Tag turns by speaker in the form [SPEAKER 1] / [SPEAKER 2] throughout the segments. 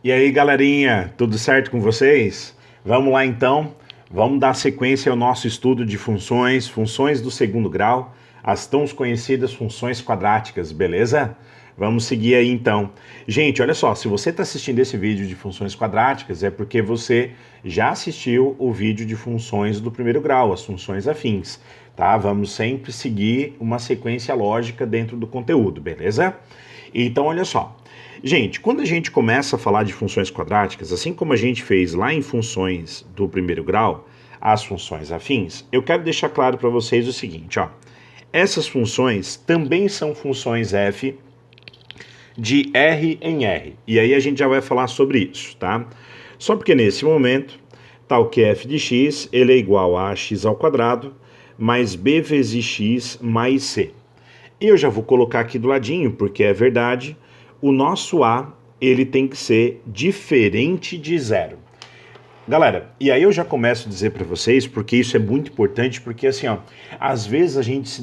[SPEAKER 1] E aí, galerinha, tudo certo com vocês? Vamos lá então, vamos dar sequência ao nosso estudo de funções do segundo grau, as tão conhecidas funções quadráticas, beleza? Vamos seguir aí então. Gente, olha só, se você está assistindo esse vídeo de funções quadráticas é porque você já assistiu o vídeo de funções do primeiro grau, as funções afins, tá? Vamos sempre seguir uma sequência lógica dentro do conteúdo, beleza? Então, olha só. Gente, quando a gente começa a falar de funções quadráticas, assim como a gente fez lá em funções do primeiro grau, as funções afins, eu quero deixar claro para vocês o seguinte, ó. Essas funções também são funções f de R em R. E aí a gente já vai falar sobre isso, tá? Só porque nesse momento, tal que f de x, ele é igual a x ao quadrado mais b vezes x mais c. E eu já vou colocar aqui do ladinho, porque é verdade, o nosso A, ele tem que ser diferente de zero. Galera, e aí eu já começo a dizer para vocês, porque isso é muito importante, porque assim, ó, às vezes a gente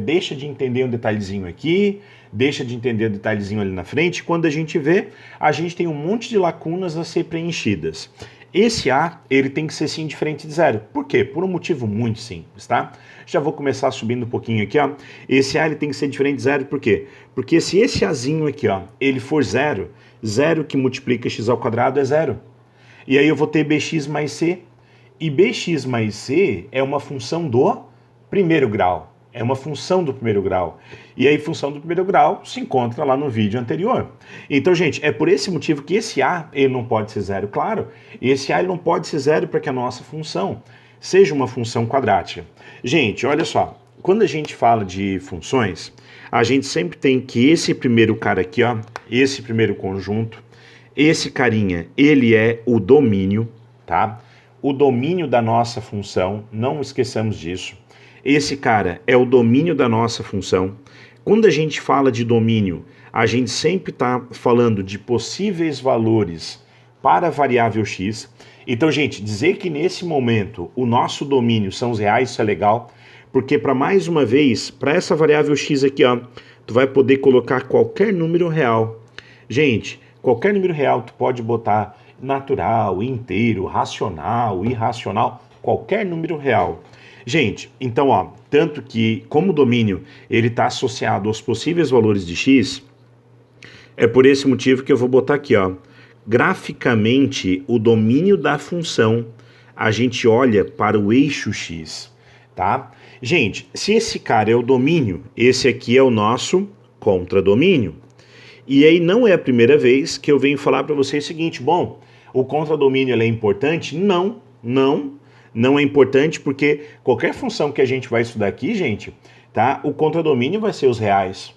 [SPEAKER 1] deixa de entender um detalhezinho aqui, deixa de entender um detalhezinho ali na frente, quando a gente vê, a gente tem um monte de lacunas a ser preenchidas. Esse A, ele tem que ser sim diferente de zero. Por quê? Por um motivo muito simples, tá? Já vou começar subindo um pouquinho aqui, ó. Esse A, ele tem que ser diferente de zero, por quê? Porque se esse Azinho aqui, ó, ele for zero, zero que multiplica x ao quadrado é zero. E aí eu vou ter bx mais c. E bx mais c é uma função do primeiro grau. É uma função do primeiro grau. E aí, função do primeiro grau se encontra lá no vídeo anterior. Então, gente, é por esse motivo que esse A ele não pode ser zero, claro. E esse A ele não pode ser zero para que a nossa função seja uma função quadrática. Gente, olha só. Quando a gente fala de funções, a gente sempre tem que esse primeiro cara aqui, ó, esse primeiro conjunto, esse carinha, ele é o domínio, tá? O domínio da nossa função, não esqueçamos disso. Esse cara é o domínio da nossa função. Quando a gente fala de domínio, a gente sempre está falando de possíveis valores para a variável x. Então, gente, dizer que nesse momento o nosso domínio são os reais, isso é legal, porque para mais uma vez, para essa variável x aqui, ó, tu vai poder colocar qualquer número real. Gente, qualquer número real tu pode botar natural, inteiro, racional, irracional, qualquer número real. Gente, então, ó, tanto que como o domínio ele está associado aos possíveis valores de x, é por esse motivo que eu vou botar aqui, ó, graficamente o domínio da função, a gente olha para o eixo x, tá? Gente, se esse cara é o domínio, esse aqui é o nosso contradomínio. E aí não é a primeira vez que eu venho falar para vocês o seguinte, bom, o contradomínio ele é importante? Não é importante porque qualquer função que a gente vai estudar aqui, gente, tá? O contradomínio vai ser os reais.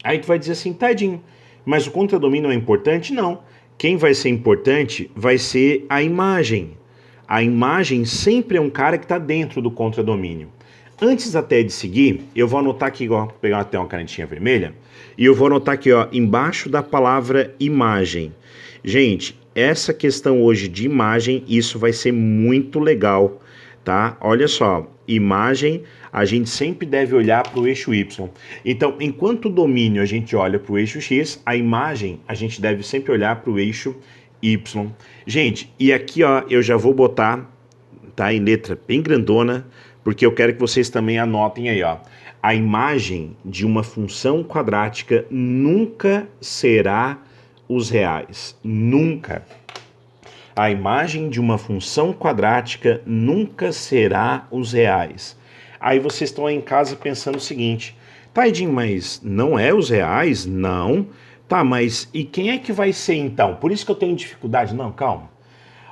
[SPEAKER 1] Aí tu vai dizer assim, tadinho, mas o contradomínio é importante? Não. Quem vai ser importante vai ser a imagem. A imagem sempre é um cara que está dentro do contradomínio. Antes até de seguir, eu vou anotar aqui, ó, vou pegar até uma canetinha vermelha, e eu vou anotar aqui, ó, embaixo da palavra imagem. Gente, essa questão hoje de imagem, isso vai ser muito legal, tá? Olha só, imagem, a gente sempre deve olhar para o eixo Y. Então, enquanto o domínio a gente olha para o eixo X, a imagem a gente deve sempre olhar para o eixo Y. Gente, e aqui, ó, eu já vou botar, tá, em letra bem grandona, porque eu quero que vocês também anotem aí, ó. A imagem de uma função quadrática nunca será os reais. Nunca. A imagem de uma função quadrática nunca será os reais. Aí vocês estão aí em casa pensando o seguinte, tá, Edinho, mas não é os reais? Não. Tá, mas e quem é que vai ser então? Por isso que eu tenho dificuldade. Não, calma.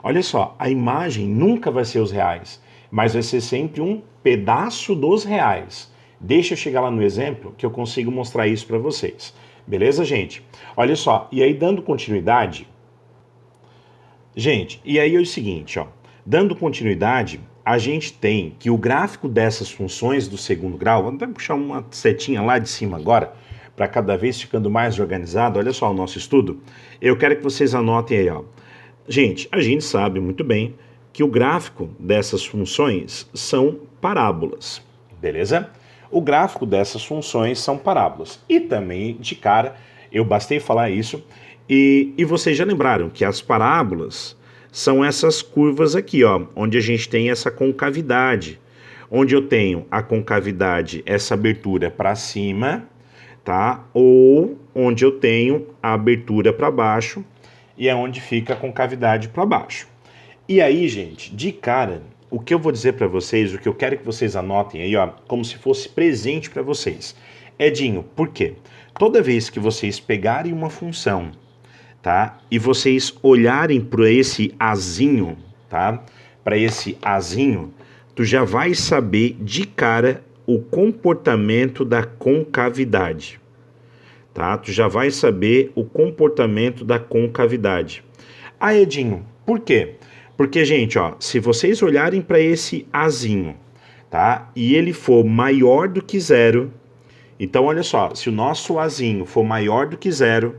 [SPEAKER 1] Olha só, a imagem nunca vai ser os reais, mas vai ser sempre um pedaço dos reais. Deixa eu chegar lá no exemplo que eu consigo mostrar isso para vocês. Beleza, gente? Olha só, e aí dando continuidade... Gente, e aí é o seguinte, ó. Dando continuidade, a gente tem que o gráfico dessas funções do segundo grau, vamos puxar uma setinha lá de cima agora, para cada vez ficando mais organizado. Olha só o nosso estudo. Eu quero que vocês anotem aí, ó. Gente, a gente sabe muito bem que o gráfico dessas funções são parábolas, beleza? O gráfico dessas funções são parábolas. E também, de cara, eu bastei falar isso, E vocês já lembraram que as parábolas são essas curvas aqui, ó, onde a gente tem essa concavidade, onde eu tenho a concavidade, essa abertura para cima, tá? Ou onde eu tenho a abertura para baixo e é onde fica a concavidade para baixo. E aí, gente, de cara, o que eu vou dizer para vocês, o que eu quero que vocês anotem aí, ó, como se fosse presente para vocês. Edinho, por quê? Toda vez que vocês pegarem uma função, tá? E vocês olharem para esse azinho, tá? Para esse azinho, tu já vai saber de cara o comportamento da concavidade, tá? Tu já vai saber o comportamento da concavidade. Ah, Edinho, por quê? Porque, gente, ó, se vocês olharem para esse azinho, tá? E ele for maior do que zero, então olha só, se o nosso azinho for maior do que zero,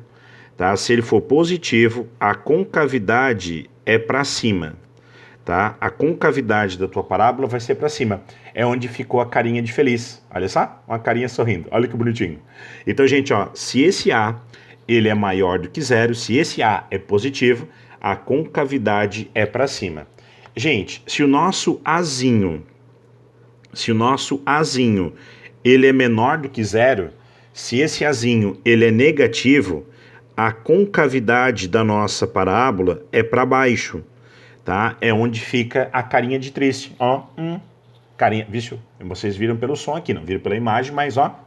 [SPEAKER 1] tá? Se ele for positivo, a concavidade é para cima, tá? A concavidade da tua parábola vai ser para cima. É onde ficou a carinha de feliz. Olha só, uma carinha sorrindo. Olha que bonitinho. Então, gente, ó, se esse A ele é maior do que zero, se esse A é positivo, a concavidade é para cima. Gente, se o nosso Azinho ele é menor do que zero, se esse Azinho ele é negativo, a concavidade da nossa parábola é para baixo, tá? É onde fica a carinha de triste, ó, carinha, viu? Vocês viram pelo som aqui, não viram pela imagem, mas ó,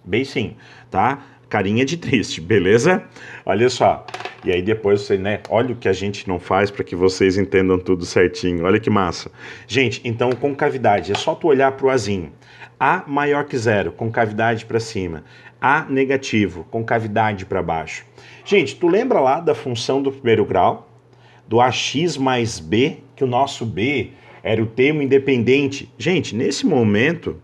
[SPEAKER 1] beicinho, tá? Carinha de triste, beleza? Olha só. E aí depois você, né, olha o que a gente não faz para que vocês entendam tudo certinho. Olha que massa. Gente, então concavidade, é só tu olhar pro Azinho. A maior que zero, concavidade para cima. A negativo, concavidade para baixo. Gente, tu lembra lá da função do primeiro grau? Do AX mais B, que o nosso B era o termo independente. Gente, nesse momento,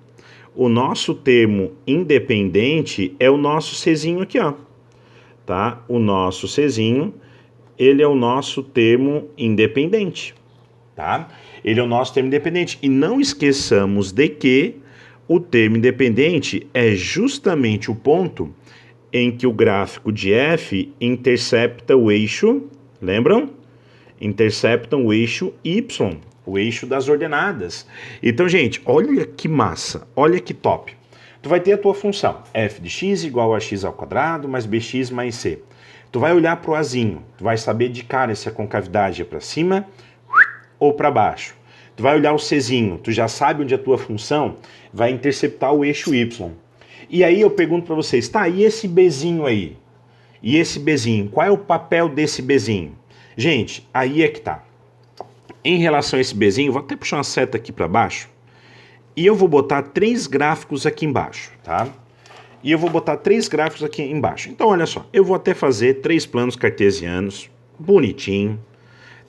[SPEAKER 1] o nosso termo independente é o nosso Czinho aqui, ó. Tá? O nosso Czinho, ele é o nosso termo independente, tá? Ele é o nosso termo independente. E não esqueçamos de que o termo independente é justamente o ponto em que o gráfico de f intercepta o eixo, lembram? Interceptam o eixo y, o eixo das ordenadas. Então, gente, olha que massa, olha que top. Tu vai ter a tua função, f de x igual a x ao quadrado mais bx mais c. Tu vai olhar para o azinho, tu vai saber de cara se a concavidade é para cima ou para baixo. Tu vai olhar o czinho, tu já sabe onde a tua função vai interceptar o eixo y. E aí eu pergunto para vocês, tá, e esse bzinho aí? E esse bzinho, qual é o papel desse bzinho? Gente, aí é que tá. Em relação a esse bzinho, vou até puxar uma seta aqui para baixo. E eu vou botar 3 gráficos aqui embaixo, tá? E eu vou botar 3 gráficos aqui embaixo. Então, olha só, eu vou até fazer 3 planos cartesianos, bonitinho,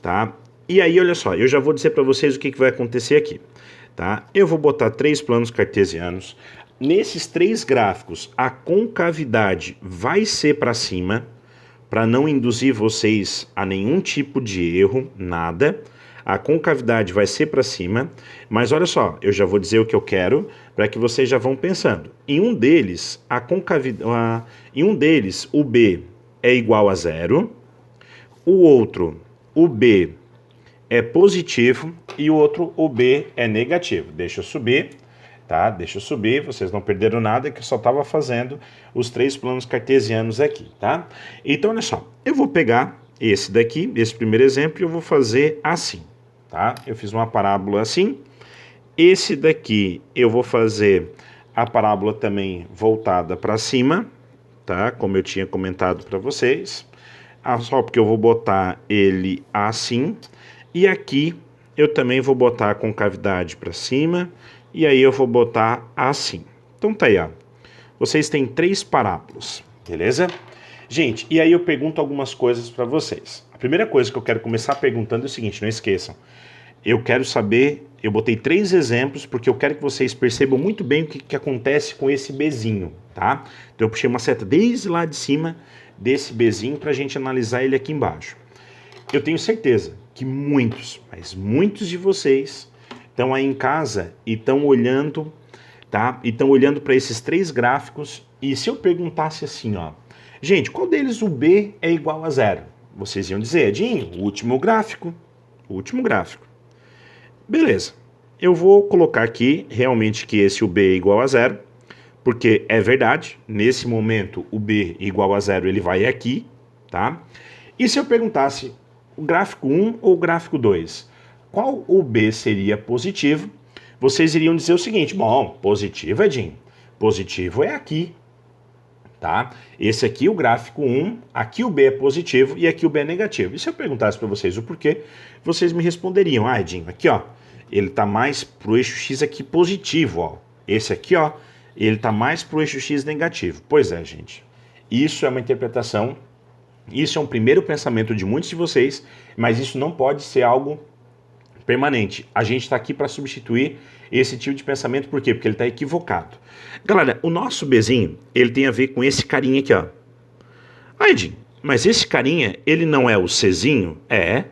[SPEAKER 1] tá? E aí, olha só, eu já vou dizer para vocês o que vai acontecer aqui, tá? Eu vou botar 3 planos cartesianos. Nesses 3 gráficos, a concavidade vai ser para cima, para não induzir vocês a nenhum tipo de erro, nada. A concavidade vai ser para cima, mas olha só, eu já vou dizer o que eu quero para que vocês já vão pensando. Em um deles, o B é igual a 0, o outro, o B é positivo e o outro, o B é negativo. Deixa eu subir, tá? Deixa eu subir, vocês não perderam nada, que eu só estava fazendo os 3 planos cartesianos aqui, tá? Então, olha só, eu vou pegar esse daqui, esse primeiro exemplo, e eu vou fazer assim. Tá? Eu fiz uma parábola assim. Esse daqui eu vou fazer a parábola também voltada para cima, tá? Como eu tinha comentado para vocês. Só porque eu vou botar ele assim. E aqui eu também vou botar a concavidade para cima. E aí eu vou botar assim. Então tá aí, ó. Vocês têm 3 parábolas, beleza? Gente, e aí eu pergunto algumas coisas para vocês. A primeira coisa que eu quero começar perguntando é o seguinte, não esqueçam. Eu quero saber, eu botei 3 exemplos porque eu quero que vocês percebam muito bem o que acontece com esse Bzinho, tá? Então eu puxei uma seta desde lá de cima desse Bzinho para a gente analisar ele aqui embaixo. Eu tenho certeza que muitos, mas muitos de vocês estão aí em casa e estão olhando, tá? E estão olhando para esses 3 gráficos e se eu perguntasse assim, ó, Gente, qual deles o B é igual a zero? Vocês iam dizer, Edinho, o último gráfico. O último gráfico. Beleza. Eu vou colocar aqui realmente que esse o B é igual a zero, porque é verdade, nesse momento o B igual a zero ele vai aqui, tá? E se eu perguntasse o gráfico 1 ou o gráfico 2, qual o B seria positivo? Vocês iriam dizer o seguinte, bom, positivo, Edinho, positivo é aqui, tá? Esse aqui, o gráfico 1, aqui o B é positivo e aqui o B é negativo. E se eu perguntasse para vocês o porquê, vocês me responderiam, ah, Edinho, aqui ó, ele tá mais pro eixo X aqui positivo, ó. Esse aqui, ó, ele tá mais pro eixo X negativo. Pois é, gente. Isso é uma interpretação, isso é um primeiro pensamento de muitos de vocês, mas isso não pode ser algo permanente. A gente está aqui para substituir esse tipo de pensamento, por quê? Porque ele está equivocado. Galera, o nosso Bzinho, ele tem a ver com esse carinha aqui, ó. Ah, Edinho, mas esse carinha, ele não é o Czinho? É,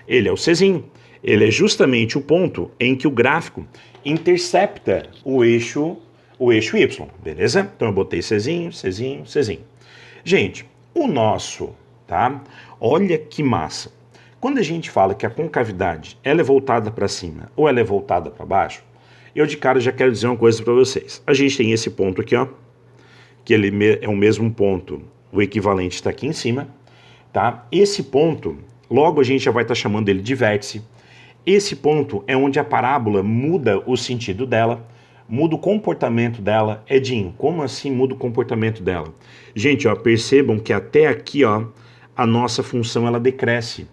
[SPEAKER 1] ele é o Czinho. Ele é justamente o ponto em que o gráfico intercepta o eixo Y, beleza? Então eu botei Czinho, Czinho, Czinho. Gente, o nosso, tá? Olha que massa. Quando a gente fala que a concavidade ela é voltada para cima ou ela é voltada para baixo, eu de cara já quero dizer uma coisa para vocês. A gente tem esse ponto aqui, ó, que ele é o mesmo ponto, o equivalente está aqui em cima, tá? Esse ponto, logo a gente já vai estar chamando ele de vértice. Esse ponto é onde a parábola muda o sentido dela, muda o comportamento dela. Edinho, como assim muda o comportamento dela? Gente, ó, percebam que até aqui, ó, a nossa função ela decresce.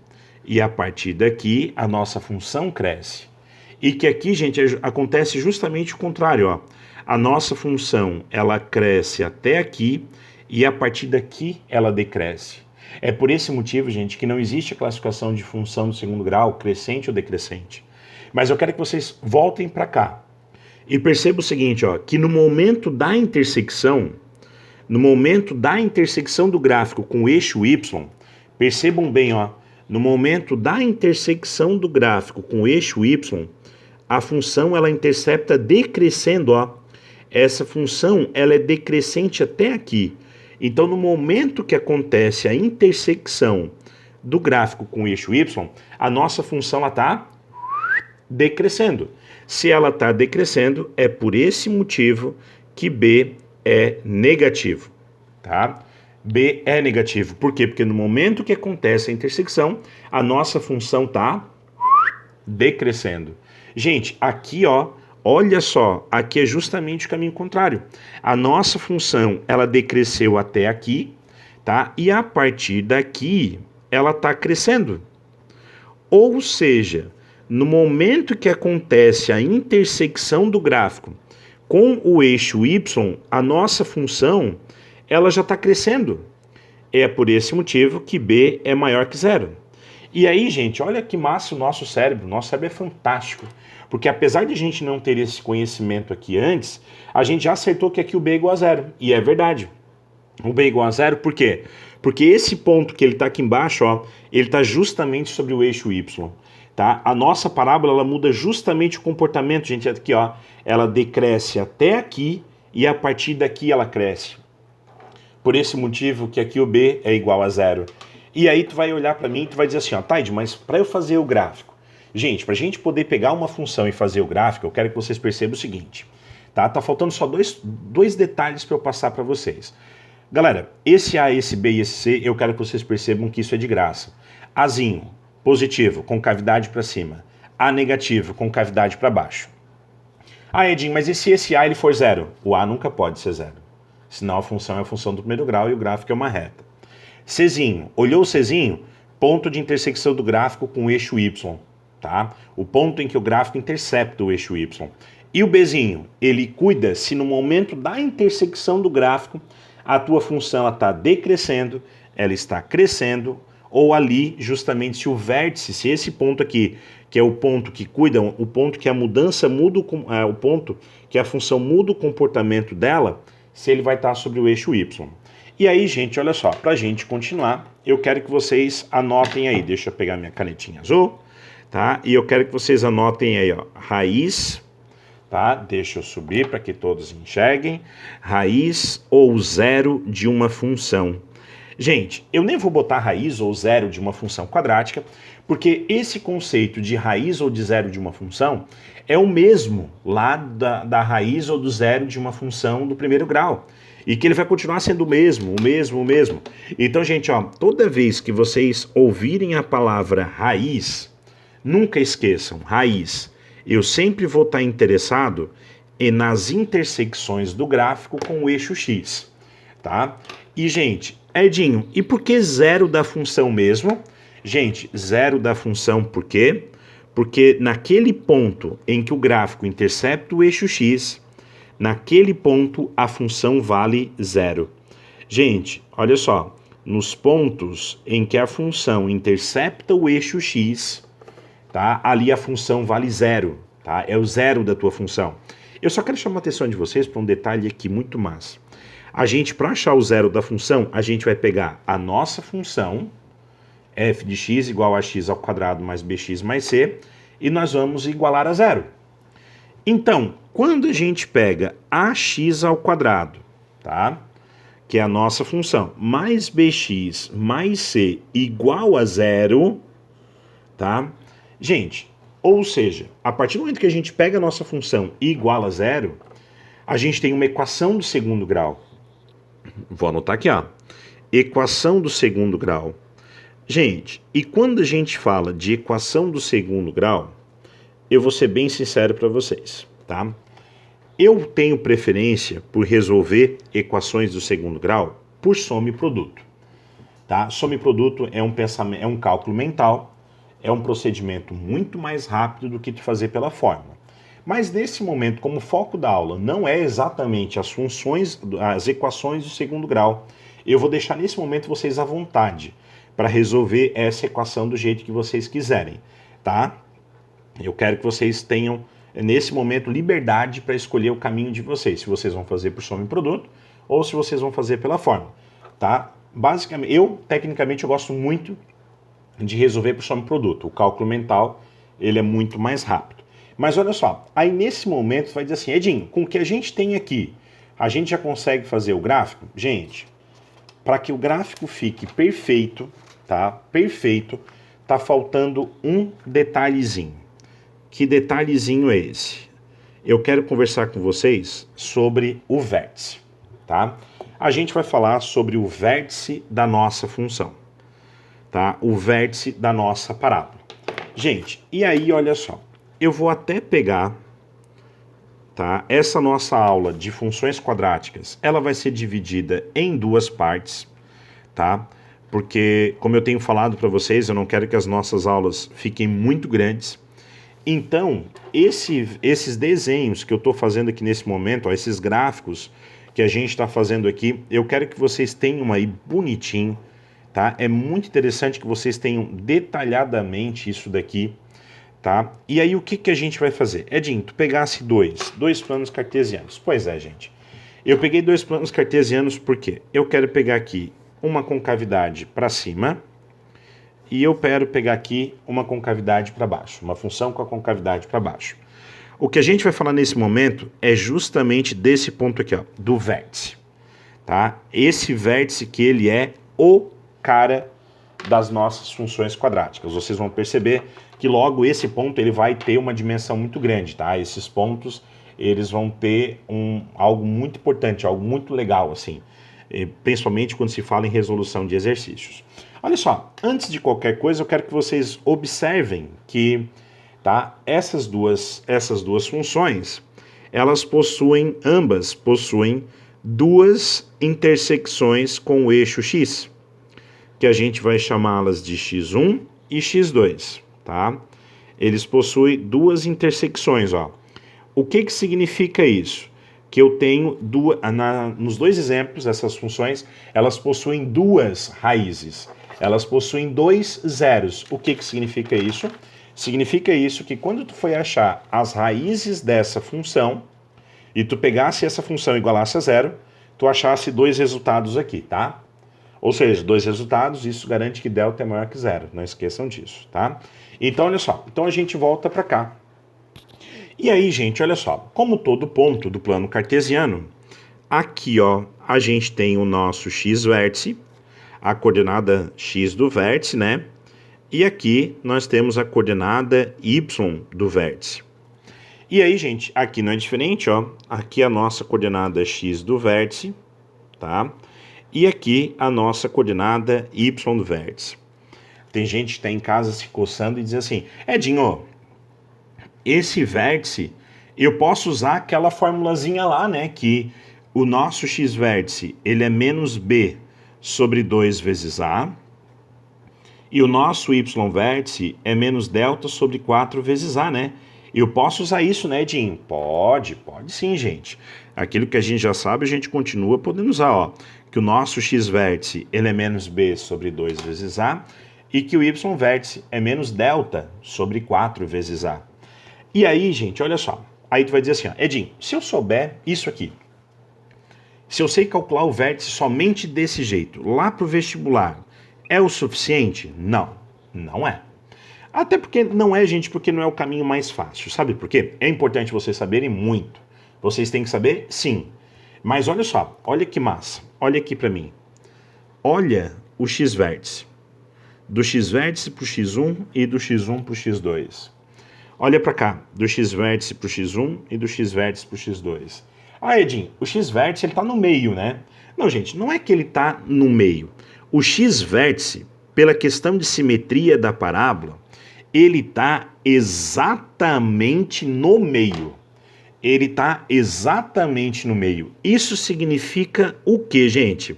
[SPEAKER 1] E a partir daqui, a nossa função cresce. E que aqui, gente, acontece justamente o contrário, ó. A nossa função, ela cresce até aqui e a partir daqui ela decresce. É por esse motivo, gente, que não existe a classificação de função do segundo grau, crescente ou decrescente. Mas eu quero que vocês voltem para cá e percebam o seguinte, ó, que no momento da intersecção do gráfico com o eixo Y, percebam bem, ó, no momento da intersecção do gráfico com o eixo Y, a função ela intercepta decrescendo, ó. Essa função ela é decrescente até aqui. Então, no momento que acontece a intersecção do gráfico com o eixo Y, a nossa função está decrescendo. Se ela está decrescendo, é por esse motivo que B é negativo, tá? B é negativo. Por quê? Porque no momento que acontece a intersecção, a nossa função está decrescendo. Gente, aqui, ó, olha só, aqui é justamente o caminho contrário. A nossa função, ela decresceu até aqui, tá? E a partir daqui, ela está crescendo. Ou seja, no momento que acontece a intersecção do gráfico com o eixo Y, a nossa função, ela já está crescendo. É por esse motivo que B é maior que zero. E aí, gente, olha que massa o nosso cérebro é fantástico. Porque apesar de a gente não ter esse conhecimento aqui antes, a gente já acertou que aqui o B é igual a zero. E é verdade. O B é igual a zero, por quê? Porque esse ponto que ele está aqui embaixo, ó, ele está justamente sobre o eixo Y. Tá? A nossa parábola ela muda justamente o comportamento, gente. Aqui, ó, ela decresce até aqui e a partir daqui ela cresce. Por esse motivo que aqui o B é igual a zero. E aí tu vai olhar para mim e tu vai dizer assim, ó, Taide, mas para eu fazer o gráfico, gente, para a gente poder pegar uma função e fazer o gráfico, eu quero que vocês percebam o seguinte, tá? Tá faltando só dois detalhes para eu passar para vocês. Galera, esse A, esse B e esse C, eu quero que vocês percebam que isso é de graça. Azinho, positivo, com cavidade para cima. A negativo, com cavidade para baixo. Ah, Edinho, mas e se esse A ele for zero? O A nunca pode ser zero. Senão a função é a função do primeiro grau e o gráfico é uma reta. Czinho, olhou o Czinho? Ponto de intersecção do gráfico com o eixo Y, tá? O ponto em que o gráfico intercepta o eixo Y. E o Bzinho, ele cuida se no momento da intersecção do gráfico a tua função está decrescendo, ela está crescendo, ou ali justamente se o vértice, se esse ponto aqui, que é o ponto que cuida, o ponto que a mudança muda, o ponto que a função muda o comportamento dela, se ele vai estar sobre o eixo Y. E aí, gente, olha só, para a gente continuar, eu quero que vocês anotem aí, deixa eu pegar minha canetinha azul, tá? E eu quero que vocês anotem aí, ó, raiz, tá? Deixa eu subir para que todos enxerguem, raiz ou zero de uma função. Gente, eu nem vou botar raiz ou zero de uma função quadrática, porque esse conceito de raiz ou de zero de uma função é o mesmo lá da raiz ou do zero de uma função do primeiro grau. E que ele vai continuar sendo o mesmo. Então, gente, ó, toda vez que vocês ouvirem a palavra raiz, nunca esqueçam, raiz. Eu sempre vou estar interessado nas intersecções do gráfico com o eixo x, tá? E, gente, Edinho, e por que zero da função mesmo? Gente, zero da função por quê? Porque naquele ponto em que o gráfico intercepta o eixo x, naquele ponto a função vale zero. Gente, olha só, nos pontos em que a função intercepta o eixo x, tá? Ali a função vale zero, tá? É o zero da tua função. Eu só quero chamar a atenção de vocês para um detalhe aqui muito massa. A gente, para achar o zero da função, a gente vai pegar a nossa função, f de x igual a x ao quadrado mais bx mais c, e nós vamos igualar a zero. Então, quando a gente pega ax ao quadrado, tá? Que é a nossa função, mais bx mais c igual a zero, tá? Gente, ou seja, a partir do momento que a gente pega a nossa função e iguala a zero, a gente tem uma equação do segundo grau. Vou anotar aqui, ó. Equação do segundo grau. Gente, e quando a gente fala de equação do segundo grau, eu vou ser bem sincero para vocês, tá? Eu tenho preferência por resolver equações do segundo grau por soma e produto, tá? Soma e produto é um cálculo mental, é um procedimento muito mais rápido do que fazer pela fórmula. Mas nesse momento, como o foco da aula não é exatamente as funções, as equações do segundo grau, eu vou deixar nesse momento vocês à vontade para resolver essa equação do jeito que vocês quiserem, tá? Eu quero que vocês tenham, nesse momento, liberdade para escolher o caminho de vocês, se vocês vão fazer por soma e produto ou se vocês vão fazer pela fórmula, tá? Basicamente, tecnicamente, eu gosto muito de resolver por soma e produto. O cálculo mental, ele é muito mais rápido. Mas olha só, aí nesse momento você vai dizer assim, Edinho, com o que a gente tem aqui, a gente já consegue fazer o gráfico? Gente, para que o gráfico fique perfeito, tá? Perfeito, tá faltando um detalhezinho. Que detalhezinho é esse? Eu quero conversar com vocês sobre o vértice, tá? A gente vai falar sobre o vértice da nossa função, tá? O vértice da nossa parábola. Gente, e aí, olha só. Eu vou até pegar, tá? Essa nossa aula de funções quadráticas, ela vai ser dividida em duas partes, tá? Porque, como eu tenho falado para vocês, eu não quero que as nossas aulas fiquem muito grandes. Então, esses desenhos que eu estou fazendo aqui nesse momento, ó, esses gráficos que a gente está fazendo aqui, eu quero que vocês tenham aí bonitinho, tá? É muito interessante que vocês tenham detalhadamente isso daqui, tá? E aí o que a gente vai fazer? Edinho, tu pegasse dois planos cartesianos. Pois é, gente. Eu peguei dois planos cartesianos porque eu quero pegar aqui uma concavidade para cima e eu quero pegar aqui uma concavidade para baixo, uma função com a concavidade para baixo. O que a gente vai falar nesse momento é justamente desse ponto aqui, ó, do vértice, tá? Esse vértice que ele é o cara das nossas funções quadráticas. Vocês vão perceber que logo esse ponto ele vai ter uma dimensão muito grande, tá? Esses pontos, eles vão ter algo muito importante, algo muito legal, assim, principalmente quando se fala em resolução de exercícios. Olha só, antes de qualquer coisa, eu quero que vocês observem que, tá, essas duas funções, ambas possuem duas intersecções com o eixo x, que a gente vai chamá-las de x1 e x2, tá? Eles possuem duas intersecções, ó. O que significa isso? Que eu tenho nos dois exemplos, essas funções, elas possuem duas raízes. Elas possuem dois zeros. O que significa isso? Significa isso que quando tu for achar as raízes dessa função e tu pegasse essa função e igualasse a zero, tu achasse dois resultados aqui, tá? Ou seja, dois resultados, isso garante que delta é maior que zero. Não esqueçam disso, tá? Então, olha só. Então, a gente volta para cá. E aí, gente, olha só. Como todo ponto do plano cartesiano, aqui, ó, a gente tem o nosso x-vértice. a coordenada x do vértice, né? E aqui nós temos a coordenada y do vértice. E aí, gente, aqui não é diferente, ó. Aqui a nossa coordenada x do vértice, tá? E aqui a nossa coordenada y do vértice. Tem gente que está em casa se coçando e diz assim, Edinho, esse vértice, eu posso usar aquela formulazinha lá, né? Que o nosso x-vértice, ele é menos b sobre 2 vezes a, e o nosso y-vértice é menos delta sobre 4 vezes a, né? Eu posso usar isso, né, Edinho? Pode sim, gente. Aquilo que a gente já sabe, a gente continua podendo usar, ó. Que o nosso x-vértice, ele é menos b sobre 2 vezes a, e que o y-vértice é menos delta sobre 4 vezes a. E aí, gente, olha só. Aí tu vai dizer assim, ó, Edinho, se eu souber isso aqui, se eu sei calcular o vértice somente desse jeito, lá pro vestibular, é o suficiente? Não, não é. Até porque não é, gente, porque não é o caminho mais fácil. Sabe por quê? É importante vocês saberem muito. Vocês têm que saber, sim. Mas olha só, olha que massa. Olha aqui pra mim. Olha o x-vértice. Do x-vértice pro x1 e do x1 pro x2. Olha pra cá, do x-vértice pro x1 e do x-vértice pro x2. Ah, Edinho, o x-vértice ele tá no meio, né? Não, gente, não é que ele tá no meio. O x-vértice, pela questão de simetria da parábola, ele está exatamente no meio. Ele está exatamente no meio. Isso significa o quê, gente?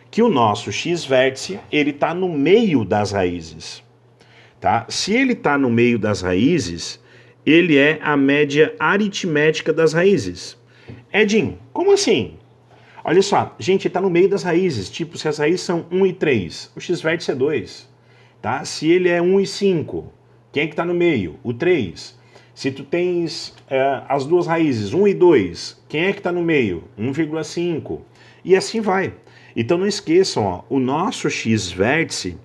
[SPEAKER 1] Que o nosso x-vértice, ele está no meio das raízes. Tá? Se ele está no meio das raízes, ele é a média aritmética das raízes. Edinho, como assim? Olha só, gente, ele está no meio das raízes. Tipo, se as raízes são 1 e 3, o x-vértice é 2. Tá? Se ele é 1 e 5, quem é que está no meio? O 3. Se tu tens as duas raízes, 1 e 2, quem é que está no meio? 1,5. E assim vai. Então não esqueçam, ó, o nosso x-vértice,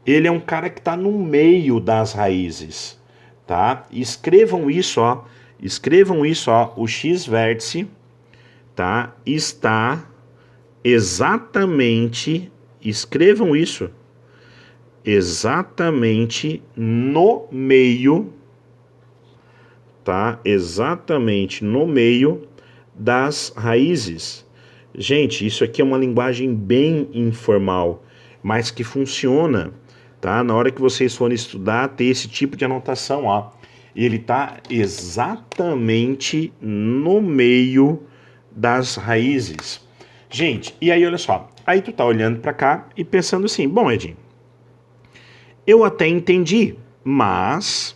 [SPEAKER 1] ele é um cara que está no meio das raízes. Tá? Escrevam isso, ó. Escrevam isso, ó. O x-vértice, tá? Está exatamente, escrevam isso, exatamente no meio, tá? Exatamente no meio das raízes. Gente, isso aqui é uma linguagem bem informal, mas que funciona, tá? Na hora que vocês forem estudar, ter esse tipo de anotação, ó. Ele tá exatamente no meio das raízes. Gente, e aí olha só, aí tu tá olhando para cá e pensando assim, bom, Edinho, eu até entendi, mas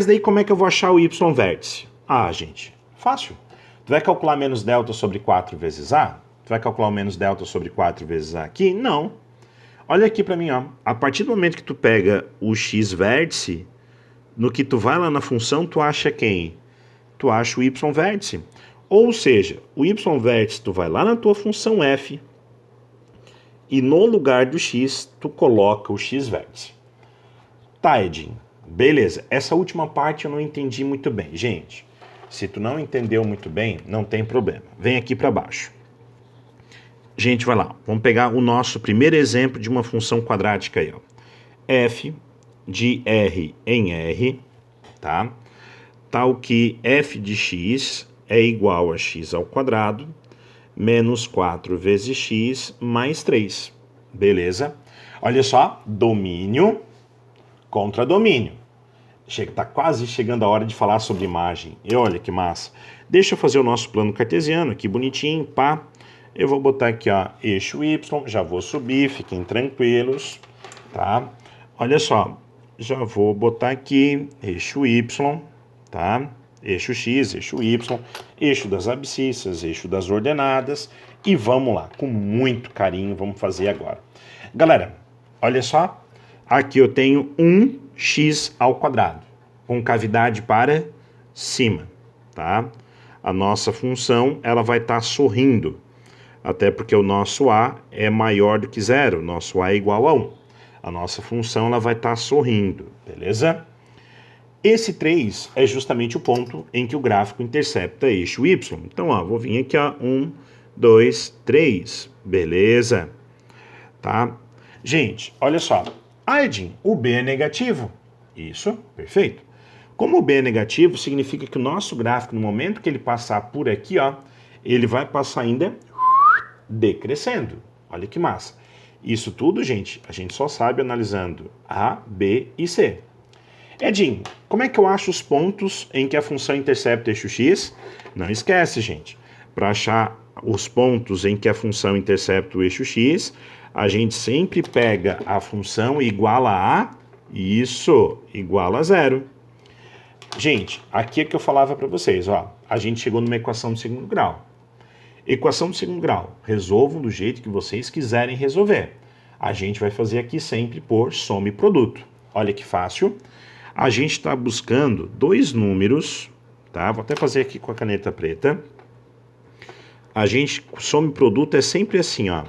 [SPEAKER 1] daí como é que eu vou achar o y-vértice? Ah, gente, fácil. Tu vai calcular menos delta sobre 4 vezes a? Tu vai calcular o menos delta sobre 4 vezes a aqui? Não. Olha aqui para mim, ó. A partir do momento que tu pega o x-vértice, no que tu vai lá na função, tu acha quem? Tu acha o y-vértice. Ou seja, o y-vértice tu vai lá na tua função f e no lugar do x tu coloca o x-vértice. Tá, Edinho. Beleza. Essa última parte eu não entendi muito bem. Gente, se tu não entendeu muito bem, não tem problema. Vem aqui para baixo. Gente, vai lá. Vamos pegar o nosso primeiro exemplo de uma função quadrática aí, ó. F de R em R, tá? Tal que f de x é igual a x ao quadrado menos 4 vezes x mais 3. Beleza? Olha só, domínio contra domínio. Tá quase chegando a hora de falar sobre imagem. E olha que massa. Deixa eu fazer o nosso plano cartesiano aqui bonitinho, pá. Eu vou botar aqui, ó, eixo y, já vou subir, fiquem tranquilos, tá? Olha só, já vou botar aqui eixo y, tá? Eixo x, eixo y, eixo das abscissas, eixo das ordenadas. E vamos lá, com muito carinho, vamos fazer agora. Galera, olha só, aqui eu tenho 1x ao quadrado, com cavidade para cima, tá? A nossa função, ela vai estar sorrindo, até porque o nosso a é maior do que zero, o nosso a é igual a 1. A nossa função, ela vai estar sorrindo, beleza? Esse 3 é justamente o ponto em que o gráfico intercepta eixo y. Então, ó, vou vir aqui, ó, 1, 2, 3, beleza? tá? Gente, olha só. Ah, Edinho, o B é negativo. Isso, perfeito. Como o B é negativo, significa que o nosso gráfico, no momento que ele passar por aqui, ó, ele vai passar ainda decrescendo. Olha que massa. Isso tudo, gente, a gente só sabe analisando A, B e C. Edinho, como é que eu acho os pontos em que a função intercepta o eixo x? Não esquece, gente. Para achar os pontos em que a função intercepta o eixo x, a gente sempre pega a função igual a isso, igual a zero. Gente, aqui é que eu falava para vocês, ó. A gente chegou numa equação de segundo grau. Equação de segundo grau, resolvam do jeito que vocês quiserem resolver. A gente vai fazer aqui sempre por soma e produto. Olha que fácil. A gente está buscando dois números, tá? Vou até fazer aqui com a caneta preta. A gente, soma e produto é sempre assim, ó.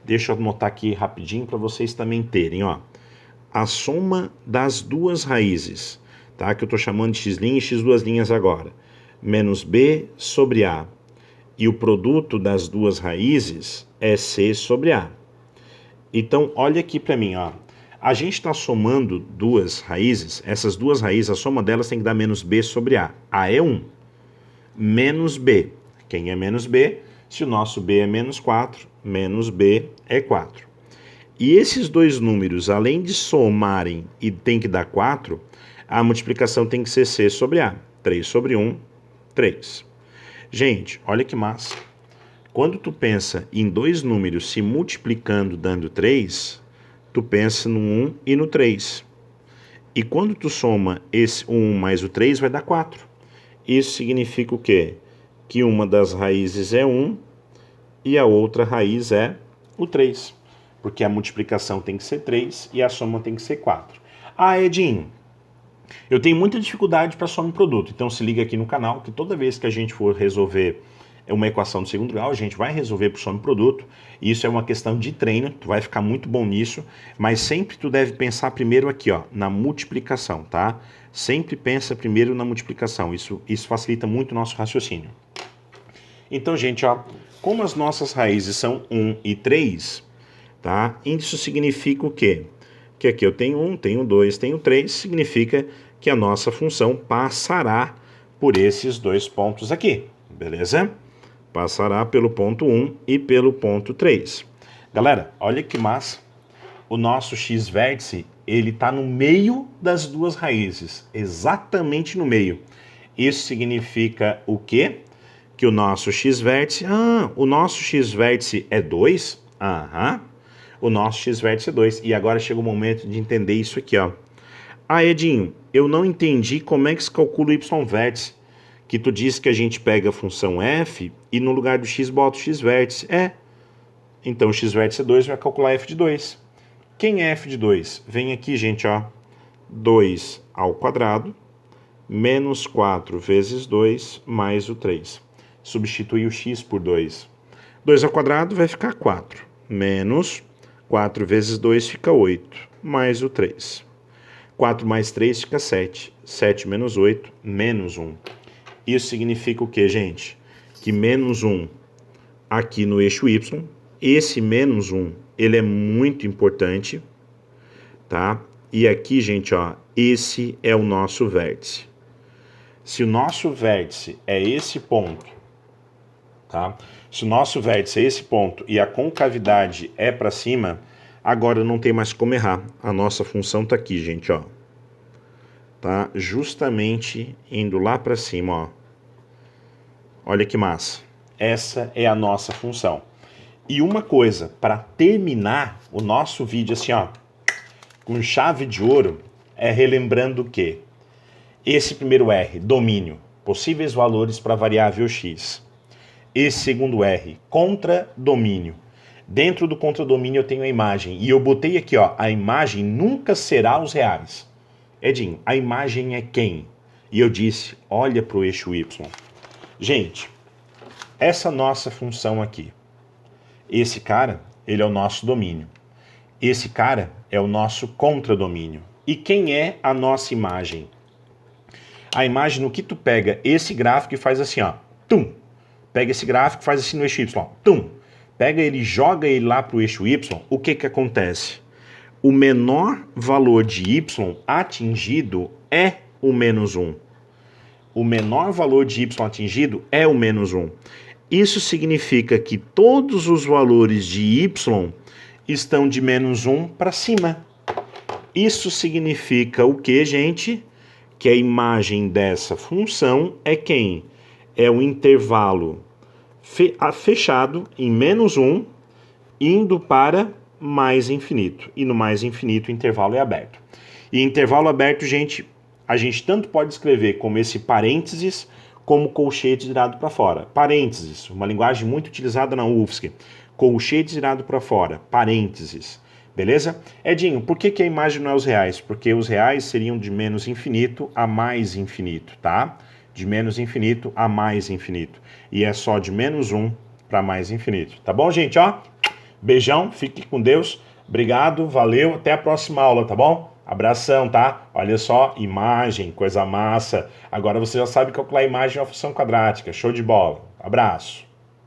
[SPEAKER 1] Deixa eu anotar aqui rapidinho para vocês também terem, ó. A soma das duas raízes, tá? Que eu estou chamando de x' e x duas linhas agora. Menos b sobre a. E o produto das duas raízes é c sobre a. Então, olha aqui para mim, ó. A gente está somando duas raízes. Essas duas raízes, a soma delas tem que dar menos b sobre a. A é 1. Menos b. Quem é menos b? Se o nosso b é menos 4, menos b é 4. E esses dois números, além de somarem e tem que dar 4, a multiplicação tem que ser c sobre a. 3 sobre 1, 3. Gente, olha que massa. Quando tu pensa em dois números se multiplicando dando 3, tu pensa no 1 e no 3. E quando tu soma esse 1 mais o 3, vai dar 4. Isso significa o quê? Que uma das raízes é 1 e a outra raiz é o 3. Porque a multiplicação tem que ser 3 e a soma tem que ser 4. Ah, Edinho, eu tenho muita dificuldade para soma e produto, então se liga aqui no canal que toda vez que a gente for resolver uma equação do segundo grau, a gente vai resolver por soma e produto. Isso é uma questão de treino, tu vai ficar muito bom nisso, mas sempre tu deve pensar primeiro aqui, ó, na multiplicação, tá? Sempre pensa primeiro na multiplicação, isso facilita muito o nosso raciocínio. Então, gente, ó, como as nossas raízes são 1 e 3, tá? Isso significa o quê? Que aqui eu tenho 1, tenho 2, tenho 3, significa que a nossa função passará por esses dois pontos aqui, beleza? Passará pelo ponto 1 e pelo ponto 3. Galera, olha que massa. O nosso x-vértice, ele está no meio das duas raízes, exatamente no meio. Isso significa o quê? Que o nosso x-vértice... o nosso x-vértice é 2? Aham. O nosso x-vértice é 2. E agora chega o momento de entender isso aqui, ó. Ah, Edinho, eu não entendi como é que se calcula o y-vértice. Que tu disse que a gente pega a função f e no lugar do x bota o x-vértice. Então o x-vértice é 2, vai calcular f de 2. Quem é f de 2? Vem aqui, gente, ó. 2 ao quadrado menos 4 vezes 2 mais o 3. Substitui o x por 2. 2 ao quadrado vai ficar 4. Menos 4 vezes 2 fica 8. Mais o 3. 4 mais 3 fica 7. 7 menos 8, menos 1. Isso significa o que, gente? Que menos 1 aqui no eixo y. Esse menos 1, ele é muito importante, tá? E aqui, gente, ó, esse é o nosso vértice. Se o nosso vértice é esse ponto, tá? Se o nosso vértice é esse ponto e a concavidade é para cima, agora não tem mais como errar. A nossa função tá aqui, gente, ó. Tá? Justamente indo lá para cima, ó. Olha que massa. Essa é a nossa função. E uma coisa, para terminar o nosso vídeo assim, ó, com chave de ouro, é relembrando o quê? Esse primeiro R, domínio, possíveis valores para a variável x. Esse segundo R, contradomínio. Dentro do contradomínio eu tenho a imagem. E eu botei aqui, ó, a imagem nunca será os reais. Edinho, a imagem é quem? E eu disse, olha para o eixo y. Gente, essa nossa função aqui, esse cara, ele é o nosso domínio. Esse cara é o nosso contradomínio. E quem é a nossa imagem? A imagem no que tu pega esse gráfico e faz assim, ó, tum. Pega esse gráfico e faz assim no eixo y, tum. pega ele e joga ele lá para o eixo y, o que que acontece? O menor valor de y atingido é o menos 1. O menor valor de y atingido é o menos 1. Isso significa que todos os valores de y estão de menos 1 para cima. Isso significa o que, gente? Que a imagem dessa função é quem? É o intervalo fechado em menos 1, indo para mais infinito. E no mais infinito o intervalo é aberto. E intervalo aberto, gente, a gente tanto pode escrever como esse parênteses, como colchete virado para fora. Parênteses, uma linguagem muito utilizada na UFSC. Colchete virado para fora, parênteses. Beleza? Edinho, por que a imagem não é os reais? Porque os reais seriam de menos infinito a mais infinito, tá? De menos infinito a mais infinito. E é só de menos 1 para mais infinito. Tá bom, gente? Ó, beijão, fique com Deus. Obrigado, valeu, até a próxima aula, tá bom? Abração, tá? Olha só, imagem, coisa massa. Agora você já sabe calcular a imagem de uma função quadrática. Show de bola. Abraço.